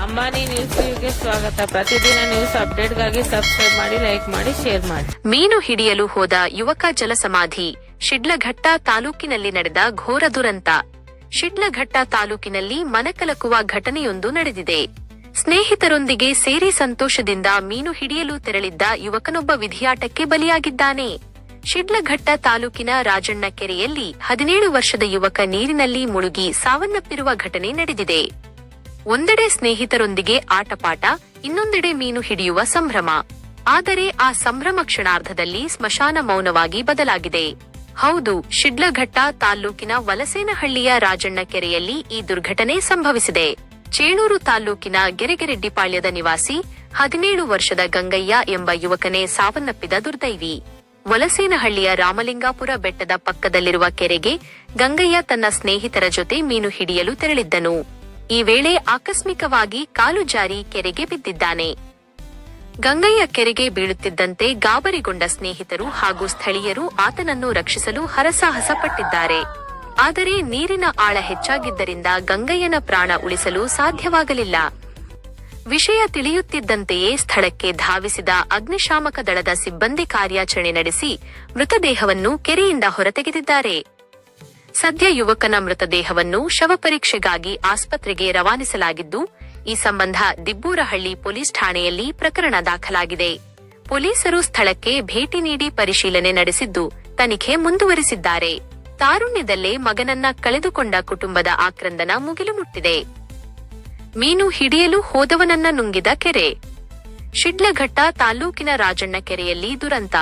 Ambani news ಗೆ ಸ್ವಾಗತ. ಪ್ರತಿದಿನ ನ್ಯೂಸ್ ಅಪ್ಡೇಟ್ಗಾಗಿ ಸಬ್ಸ್ಕ್ರೈಬ್ ಮಾಡಿ, ಲೈಕ್ ಮಾಡಿ, ಶೇರ್ ಮಾಡಿ. ಮೀನು ಹಿಡಿಯಲು ಹೋದ ಯುವಕ ಜಲಸಮಾಧಿ. ಶಿಡ್ಲಘಟ್ಟ ತಾಲೂಕಿನಲ್ಲಿ ನಡೆದ ಘೋರ ದುರಂತ. ಶಿಡ್ಲಘಟ್ಟ ತಾಲೂಕಿನಲ್ಲಿ ಮನಕಲಕುವ ಘಟನೆಯೊಂದು ನಡೆದಿದೆ. ಸ್ನೇಹಿತರೊಂದಿಗೆ ಸೇರಿ ಸಂತೋಷದಿಂದ ಮೀನು ಹಿಡಿಯಲು ತೆರಳಿದ್ದ ಯುವಕನೊಬ್ಬ ವಿಧಿಯಾಟಕ್ಕೆ ಬಲಿಯಾಗಿದ್ದಾನೆ. ಶಿಡ್ಲಘಟ್ಟ ತಾಲೂಕಿನ ರಾಜಣ್ಣ ಕೆರೆಯಲ್ಲಿ 17 ವರ್ಷದ ಯುವಕ ನೀರಿನಲ್ಲಿ ಮುಳುಗಿ ಸಾವನ್ನಪ್ಪಿರುವ ಘಟನೆ ನಡೆದಿದೆ. ಒಂದೆಡೆ ಸ್ನೇಹಿತರೊಂದಿಗೆ ಆಟಪಾಟ, ಇನ್ನೊಂದೆಡೆ ಮೀನು ಹಿಡಿಯುವ ಸಂಭ್ರಮ. ಆದರೆ ಆ ಸಂಭ್ರಮ ಕ್ಷಣಾರ್ಧದಲ್ಲಿ ಸ್ಮಶಾನ ಮೌನವಾಗಿ ಬದಲಾಗಿದೆ. ಹೌದು, ಶಿಡ್ಲಘಟ್ಟ ತಾಲ್ಲೂಕಿನ ವಲಸೇನಹಳ್ಳಿಯ ರಾಜಣ್ಣ ಕೆರೆಯಲ್ಲಿ ಈ ದುರ್ಘಟನೆ ಸಂಭವಿಸಿದೆ. ಚೇಳೂರು ತಾಲ್ಲೂಕಿನ ಗೆರೆಗೆರೆಡ್ಡಿಪಾಳ್ಯದ ನಿವಾಸಿ 17 ವರ್ಷದ ಗಂಗಯ್ಯ ಎಂಬ ಯುವಕನೇ ಸಾವನ್ನಪ್ಪಿದ ದುರ್ದೈವಿ. ವಲಸೇನಹಳ್ಳಿಯ ರಾಮಲಿಂಗಾಪುರ ಬೆಟ್ಟದ ಪಕ್ಕದಲ್ಲಿರುವ ಕೆರೆಗೆ ಗಂಗಯ್ಯ ತನ್ನ ಸ್ನೇಹಿತರ ಜೊತೆ ಮೀನು ಹಿಡಿಯಲು ತೆರಳಿದ್ದನು. ಈ ವೇಳೆ ಆಕಸ್ಮಿಕವಾಗಿ ಕಾಲು ಜಾರಿ ಕೆರೆಗೆ ಬಿದ್ದಿದ್ದಾನೆ. ಗಂಗಯ್ಯ ಕೆರೆಗೆ ಬೀಳುತ್ತಿದ್ದಂತೆ ಗಾಬರಿಗೊಂಡ ಸ್ನೇಹಿತರು ಹಾಗೂ ಸ್ಥಳೀಯರು ಆತನನ್ನು ರಕ್ಷಿಸಲು ಹರಸಾಹಸ ಪಟ್ಟಿದ್ದಾರೆ. ಆದರೆ ನೀರಿನ ಆಳ ಹೆಚ್ಚಾಗಿದ್ದರಿಂದ ಗಂಗಯ್ಯನ ಪ್ರಾಣ ಉಳಿಸಲು ಸಾಧ್ಯವಾಗಲಿಲ್ಲ. ವಿಷಯ ತಿಳಿಯುತ್ತಿದ್ದಂತೆಯೇ ಸ್ಥಳಕ್ಕೆ ಧಾವಿಸಿದ ಅಗ್ನಿಶಾಮಕ ದಳದ ಸಿಬ್ಬಂದಿ ಕಾರ್ಯಾಚರಣೆ ನಡೆಸಿ ಮೃತದೇಹವನ್ನು ಕೆರೆಯಿಂದ ಹೊರತೆಗೆದಿದ್ದಾರೆ. ಸದ್ಯ ಯುವಕನ ಮೃತದೇಹವನ್ನು ಶವಪರೀಕ್ಷೆಗಾಗಿ ಆಸ್ಪತ್ರೆಗೆ ರವಾನಿಸಲಾಗಿದ್ದು, ಈ ಸಂಬಂಧ ದಿಬ್ಬೂರಹಳ್ಳಿ ಪೊಲೀಸ್ ಠಾಣೆಯಲ್ಲಿ ಪ್ರಕರಣ ದಾಖಲಾಗಿದೆ. ಪೊಲೀಸರು ಸ್ಥಳಕ್ಕೆ ಭೇಟಿ ನೀಡಿ ಪರಿಶೀಲನೆ ನಡೆಸಿದ್ದು, ತನಿಖೆ ಮುಂದುವರಿಸಿದ್ದಾರೆ. ತಾರುಣ್ಯದಲ್ಲೇ ಮಗನನ್ನ ಕಳೆದುಕೊಂಡ ಕುಟುಂಬದ ಆಕ್ರಂದನ ಮುಗಿಲು ಮುಟ್ಟಿದೆ. ಮೀನು ಹಿಡಿಯಲು ಹೋದವನನ್ನ ನುಂಗಿದ ಕೆರೆ. ಶಿಡ್ಲಘಟ್ಟ ತಾಲ್ಲೂಕಿನ ರಾಜಣ್ಣ ಕೆರೆಯಲ್ಲಿ ದುರಂತ.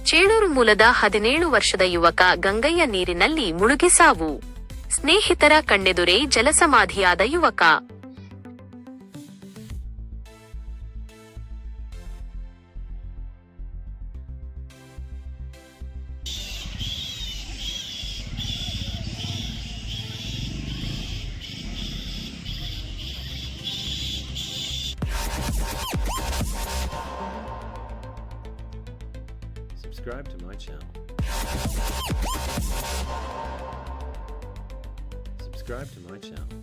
ಚೇಳೂರು ಮೂಲದ 17 ವರ್ಷದ ಯುವಕ ಗಂಗಯ್ಯ ನೀರಿನಲ್ಲಿ ಮುಳುಗಿ ಸಾವು. ಸ್ನೇಹಿತರ ಕಣ್ಣೆದುರೇ ಜಲಸಮಾಧಿಯಾದ ಯುವಕ. Subscribe to my channel. Subscribe to my channel.